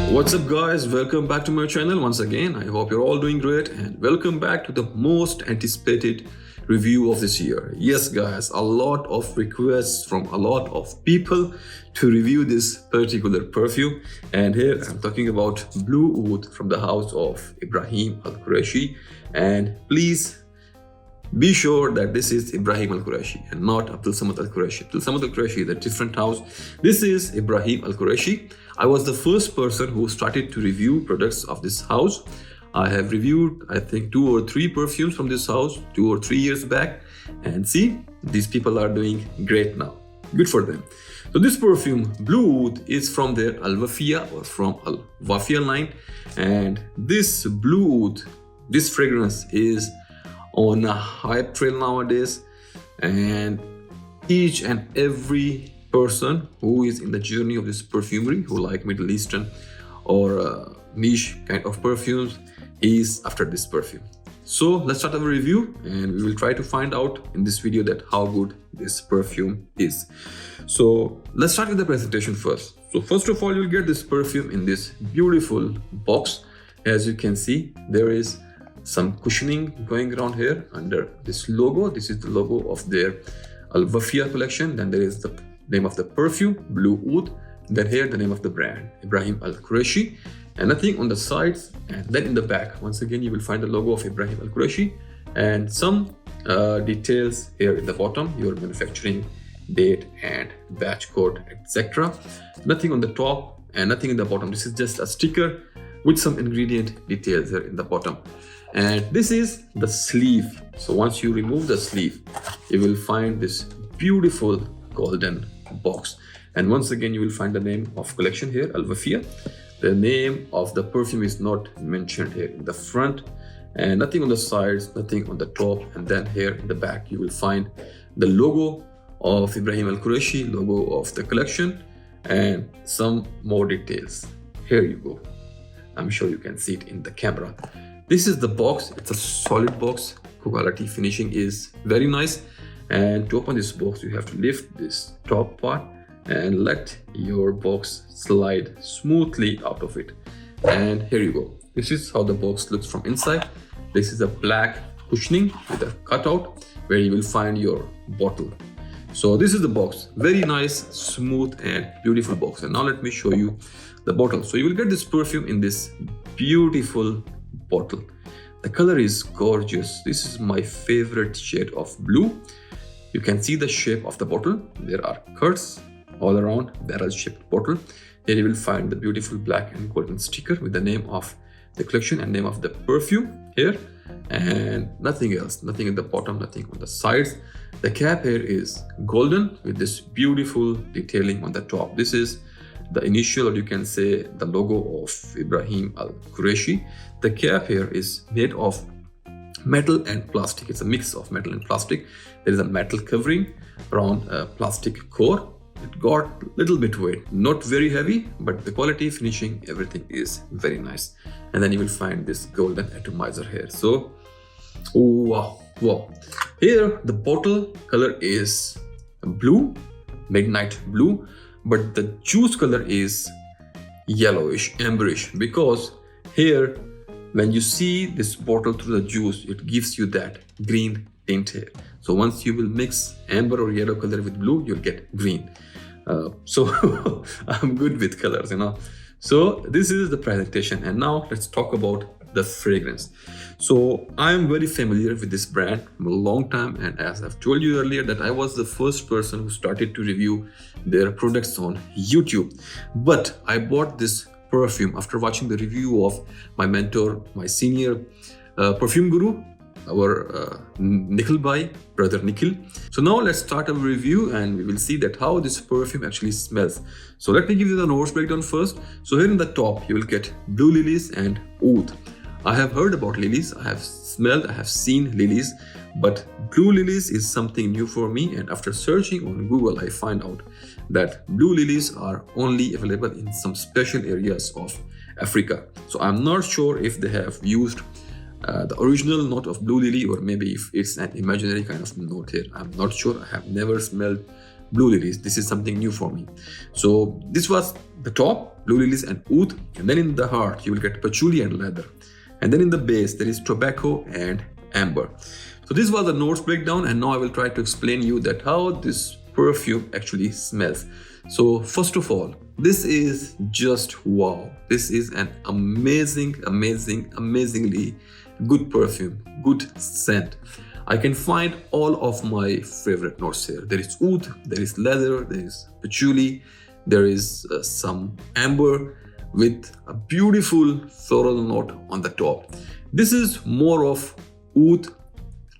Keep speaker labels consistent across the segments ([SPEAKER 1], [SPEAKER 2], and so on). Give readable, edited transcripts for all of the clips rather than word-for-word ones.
[SPEAKER 1] What's up guys, welcome back to my channel once again. I hope you're all doing great and welcome back to the most anticipated review of this year. Yes guys, a lot of requests from a lot of people to review this particular perfume, and here I'm talking about Blue Oud from the house of Ibraheem Al-Qurashi. And please be sure that this is Ibraheem Al-Qurashi and not Abdul Samad Al-Qurashi. Abdul Samad Al-Qurashi is a different house. This is Ibraheem Al-Qurashi. I was the first person who started to review products of this house. I have reviewed, I think, 2 or 3 perfumes from this house 2 or 3 years back. And see, these people are doing great now. Good for them. So this perfume, Blue Oud, is from their Al-Wafia or from Al-Wafia line. And this Blue Oud, this fragrance is on a hype trail nowadays, and each and every person who is in the journey of this perfumery, who like Middle Eastern or niche kind of perfumes, is after this perfume. So let's start our review and we will try to find out in this video that how good this perfume is. So let's start with the presentation first. So first of all, you'll get this perfume in this beautiful box. As you can see, there is some cushioning going around here under this logo. This is the logo of their Al-Wafia collection. Then there is the name of the perfume, Blue Oud. Then here the name of the brand, Ibraheem Al-Qurashi. And nothing on the sides. And then in the back, once again, you will find the logo of Ibraheem Al-Qurashi and some details here in the bottom, your manufacturing date and batch code, etc. Nothing on the top and nothing in the bottom. This is just a sticker with some ingredient details here in the bottom. And this is the sleeve. So once you remove the sleeve, you will find this beautiful golden box. And once again, you will find the name of collection here, Al-Wafia. The name of the perfume is not mentioned here in the front, and nothing on the sides, nothing on the top. And then here in the back, you will find the logo of Ibraheem Al-Qurashi, logo of the collection, and some more details. Here you go. I'm sure you can see it in the camera. This is the box. It's a solid box. Quality finishing is very nice. And to open this box, you have to lift this top part and let your box slide smoothly out of it. And here you go. This is how the box looks from inside. This is a black cushioning with a cutout where you will find your bottle. So this is the box. Very nice, smooth and beautiful box. And now let me show you the bottle. So you will get this perfume in this beautiful bottle. The color is gorgeous. This is my favorite shade of blue. You can see the shape of the bottle. There are curves all around, barrel-shaped bottle. Here you will find the beautiful black and golden sticker with the name of the collection and name of the perfume here, and nothing else. Nothing at the bottom, nothing on the sides. The cap here is golden with this beautiful detailing on the top. This is the initial, or you can say the logo of Ibraheem Al-Qurashi. The cap here is made of metal and plastic. It's a mix of metal and plastic. There is a metal covering around a plastic core. It got a little bit weight, not very heavy, but the quality, finishing, everything is very nice. And then you will find this golden atomizer here. So, wow. Here the bottle color is blue, midnight blue, but the juice color is yellowish, amberish, because here when you see this bottle through the juice, it gives you that green tint here. So once you will mix amber or yellow color with blue, you'll get green. So I'm good with colors, you know. So this is the presentation, and now let's talk about the fragrance. So I am very familiar with this brand for a long time, and as I've told you earlier that I was the first person who started to review their products on YouTube. But I bought this perfume after watching the review of my mentor, my senior perfume guru, our Nikhil Bhai, brother Nikhil. So now let's start our review and we will see that how this perfume actually smells. So let me give you the notes breakdown first. So here in the top, you will get blue lilies and oud. I have heard about lilies, I have smelled, I have seen lilies, but blue lilies is something new for me. And after searching on Google, I find out that blue lilies are only available in some special areas of Africa. So I'm not sure if they have used the original note of blue lily, or maybe if it's an imaginary kind of note here. I'm not sure. I have never smelled blue lilies. This is something new for me. So this was the top, blue lilies and oud, and then in the heart you will get patchouli and leather, and then in the base there is tobacco and amber. So this was the notes breakdown, and now I will try to explain you that how this perfume actually smells. So first of all, this is just wow. This is an amazingly good perfume, good scent. I can find all of my favorite notes here. There is oud, there is leather, there is patchouli, there is some amber with a beautiful floral note on the top. This is more of oud,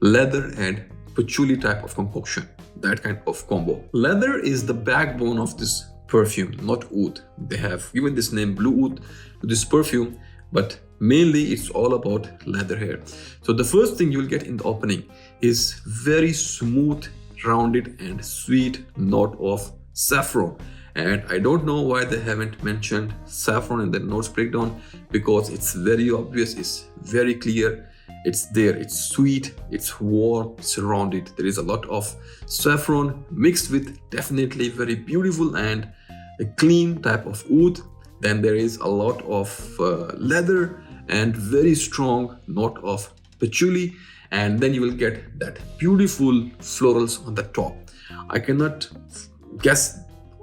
[SPEAKER 1] leather and patchouli type of concoction, that kind of combo. Leather is the backbone of this perfume, not oud. They have given this name blue oud to this perfume, but mainly it's all about leather here. So the first thing you'll get in the opening is very smooth, rounded and sweet note of saffron. And I don't know why they haven't mentioned saffron in the notes breakdown, because it's very obvious, it's very clear. It's there, it's sweet, it's warm, it's rounded. There is a lot of saffron mixed with definitely very beautiful and a clean type of oud. Then there is a lot of leather and very strong note of patchouli, and then you will get that beautiful florals on the top. I cannot guess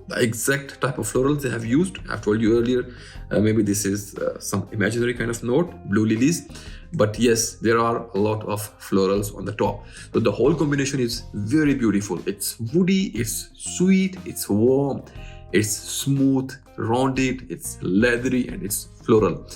[SPEAKER 1] the exact type of florals they have used. I've told you earlier, maybe this is some imaginary kind of note, blue lilies, but yes, there are a lot of florals on the top. So the whole combination is very beautiful. It's woody, it's sweet, it's warm, it's smooth, rounded, it's leathery and it's floral.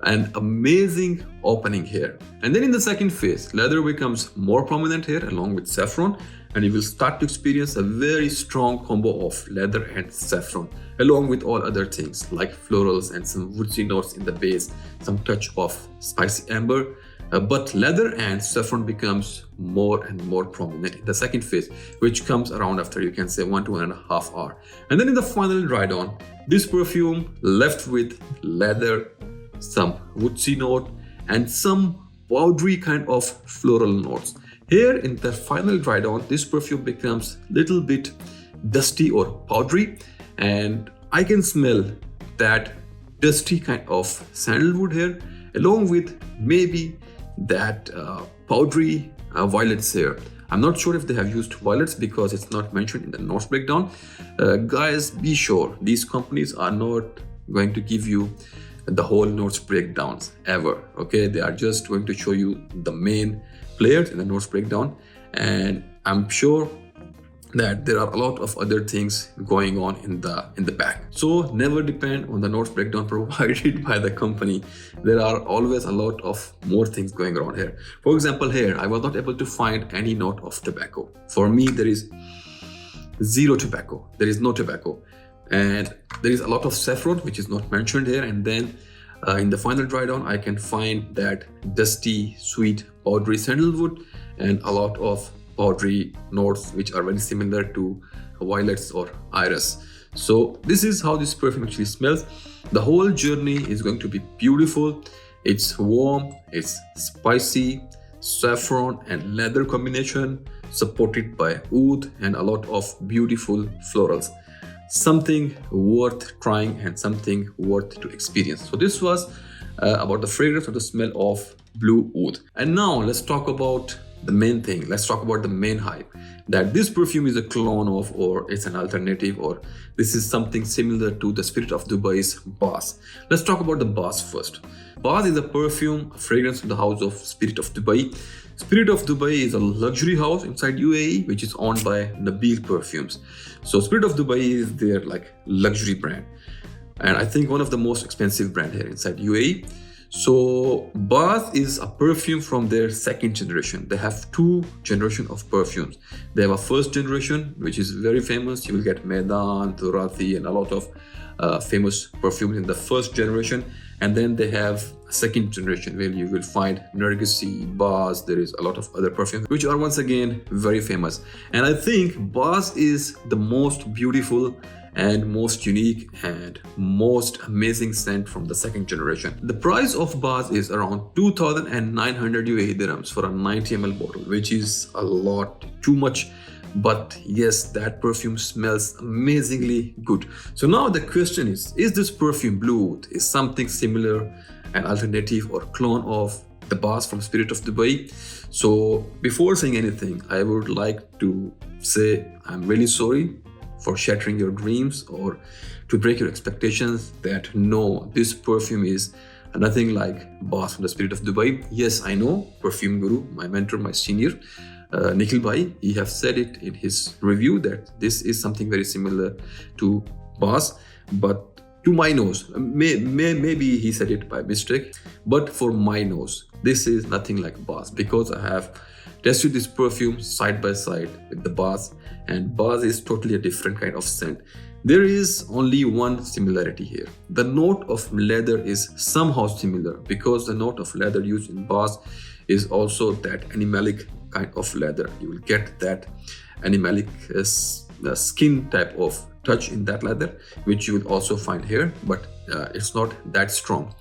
[SPEAKER 1] An amazing opening here. And then in the second phase, leather becomes more prominent here along with saffron, and you will start to experience a very strong combo of leather and saffron along with all other things like florals and some woodsy notes in the base, some touch of spicy amber. But leather and saffron becomes more and more prominent in the second phase, which comes around after, you can say, 1 to 1.5 hours. And then in the final dry down, this perfume left with leather, some woodsy note and some powdery kind of floral notes. Here in the final dry down, this perfume becomes little bit dusty or powdery, and I can smell that dusty kind of sandalwood here along with maybe that powdery violets here. I'm not sure if they have used violets because it's not mentioned in the notes breakdown. Guys, be sure these companies are not going to give you the whole notes breakdowns ever. Okay, they are just going to show you the main players in the notes breakdown, and I'm sure that there are a lot of other things going on in the back. So never depend on the notes breakdown provided by the company. There are always a lot of more things going around here. For example, here I was not able to find any note of tobacco. For me, there is zero tobacco. There is no tobacco. And there is a lot of saffron, which is not mentioned here. And then in the final dry down, I can find that dusty, sweet, powdery sandalwood and a lot of powdery notes, which are very similar to violets or iris. So this is how this perfume actually smells. The whole journey is going to be beautiful. It's warm, it's spicy, saffron and leather combination, supported by oud and a lot of beautiful florals. Something worth trying and something worth to experience. So this was about the fragrance or the smell of blue oud. And now let's talk about the main thing. Let's talk about the main hype, that this perfume is a clone of, or it's an alternative, or this is something similar to the Spirit of Dubai's Baz. Let's talk about the Baz first. Baz is a perfume, a fragrance from the house of Spirit of Dubai. Spirit of Dubai is a luxury house inside UAE, which is owned by Nabil Perfumes. So Spirit of Dubai is their like luxury brand, and I think one of the most expensive brand here inside UAE. So Baz is a perfume from their second generation. They have 2 generations of perfumes. They have a first generation, which is very famous. You will get Medan, Turati and a lot of famous perfumes in the first generation. And then they have a second generation where you will find Nargisi, Baz. There is a lot of other perfumes which are once again very famous. And I think Baz is the most beautiful and most unique and most amazing scent from the second generation. The price of Baz is around 2,900 UAE dirhams for a 90 ml bottle, which is a lot, too much but yes, that perfume smells amazingly good. So now the question is this perfume Blue Oud is something similar, an alternative or clone of the Boss from Spirit of Dubai? So before saying anything, I would like to say I'm really sorry for shattering your dreams or to break your expectations that no, this perfume is nothing like Boss from the Spirit of Dubai. Yes, I know, perfume guru, my mentor, my senior, Nikhil Bhai, he have said it in his review that this is something very similar to Boss, but to my nose, maybe he said it by mistake, but for my nose, this is nothing like Boss, because I have tested this perfume side by side with the Boss, and Boss is totally a different kind of scent. There is only one similarity here. The note of leather is somehow similar, because the note of leather used in Boss is also that animalic kind of leather. You will get that animalic skin type of touch in that leather, which you will also find here, but it's not that strong.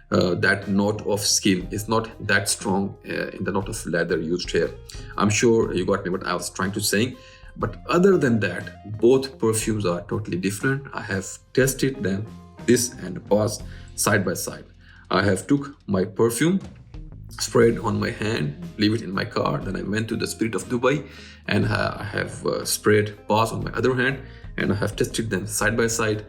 [SPEAKER 1] That note of skin is not that strong in the note of leather used here. I'm sure you got me what I was trying to say. But other than that, both perfumes are totally different. I have tested them, this and Boss, side by side. I have took my perfume, sprayed on my hand, leave it in my car. Then I went to the Spirit of Dubai and I have sprayed Boss on my other hand, and I have tested them side by side.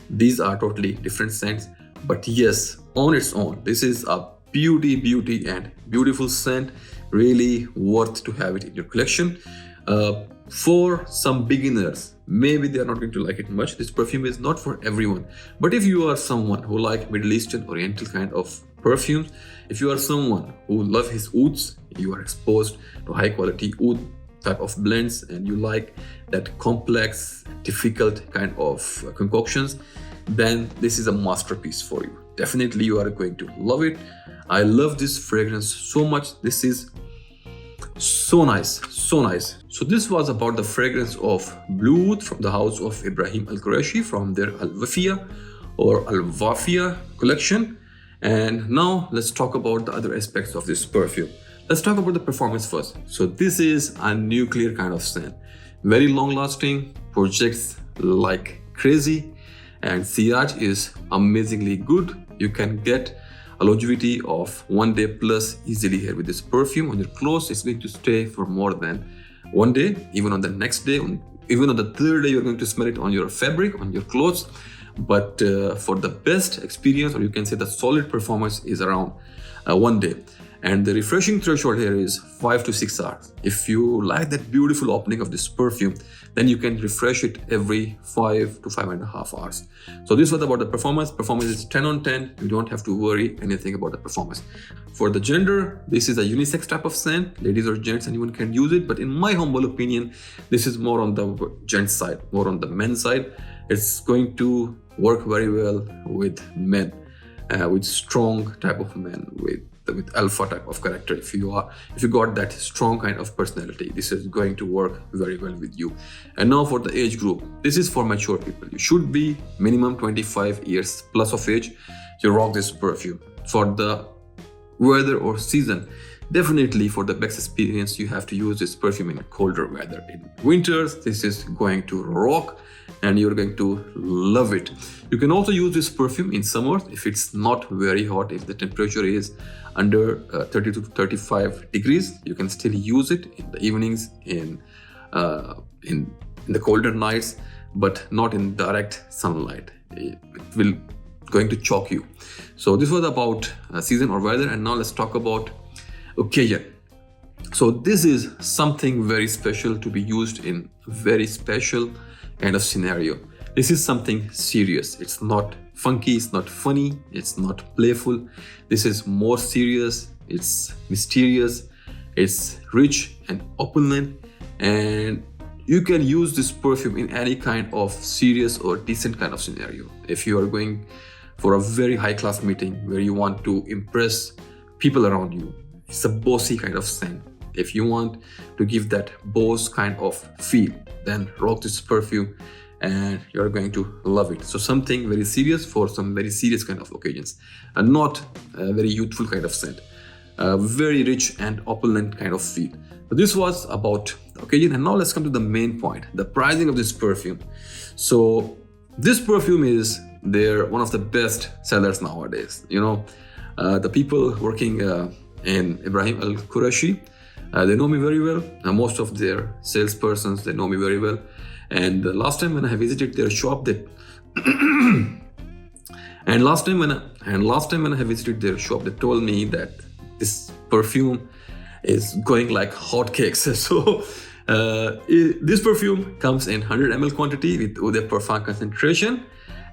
[SPEAKER 1] These are totally different scents, but yes, on its own, this is a beauty and beautiful scent, really worth to have it in your collection. For some beginners, maybe they are not going to like it much. This perfume is not for everyone, but if you are someone who like Middle Eastern Oriental kind of perfumes, if you are someone who love his ouds, you are exposed to high quality oud type of blends, and you like that complex, difficult kind of concoctions, then this is a masterpiece for you. Definitely you are going to love it. I love this fragrance so much. This is so nice, so nice. So this was about the fragrance of Blue Oud from the house of Ibraheem Al Qurashi from their Al Wafia or Al Wafia collection. And now let's talk about the other aspects of this perfume. Let's talk about the performance first. So this is a nuclear kind of scent, very long lasting, projects like crazy, and sillage is amazingly good. You can get a longevity of 1 day plus easily here with this perfume. On your clothes, it's going to stay for more than 1 day, even on the next day, even on the third day, you're going to smell it on your fabric, on your clothes. But for the best experience, or you can say the solid performance, is around 1 day. And the refreshing threshold here is 5 to 6 hours. If you like that beautiful opening of this perfume, then you can refresh it every 5 to 5.5 hours. So this was about the performance. Performance is 10 on 10. You don't have to worry anything about the performance. For the gender, this is a unisex type of scent. Ladies or gents, anyone can use it. But in my humble opinion, this is more on the gent side, more on the men's side. It's going to work very well with men, with strong type of men, with alpha type of character. If you got that strong kind of personality, this is going to work very well with you. And now for the age group, this is for mature people. You should be minimum 25 years plus of age to rock this perfume. For the weather or season, definitely for the best experience, you have to use this perfume in colder weather. In winters, this is going to rock and you're going to love it. You can also use this perfume in summer if it's not very hot. If the temperature is under 30 to 35 degrees, you can still use it in the evenings, in the colder nights, but not in direct sunlight. It will going to choke you. So this was about season or weather, and now let's talk about occasion. So this is something very special to be used in very special kind of scenario. This is something serious. It's not funky, it's not funny, it's not playful. This is more serious, it's mysterious, it's rich and opulent, and you can use this perfume in any kind of serious or decent kind of scenario. If you are going for a very high class meeting where you want to impress people around you, it's a bossy kind of scent. If you want to give that boss kind of feel, then rock this perfume and you're going to love it. So something very serious for some very serious kind of occasions, and not a very youthful kind of scent. Very rich and opulent kind of feel. So this was about the occasion, and now let's come to the main point, the pricing of this perfume. So this perfume is one of the best sellers nowadays. The people working in Ibraheem Qurashi, they know me very well. Most of their salespersons, they know me very well. And last time when I visited their shop, last time when I visited their shop, they told me that this perfume is going like hotcakes. So this perfume comes in 100 ml quantity with eau de parfum concentration,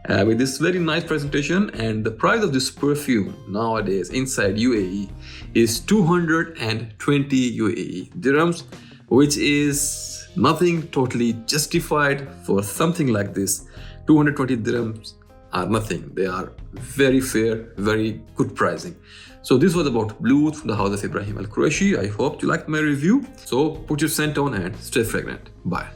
[SPEAKER 1] with this very nice presentation, and the price of this perfume nowadays inside UAE is 220 UAE dirhams, which is nothing, totally justified for something like this. 220 dirhams are nothing. They are very fair, very good pricing. So this was about Blue from the house of Ibraheem Al Qurashi. I hope you liked my review. So put your scent on and stay fragrant. Bye.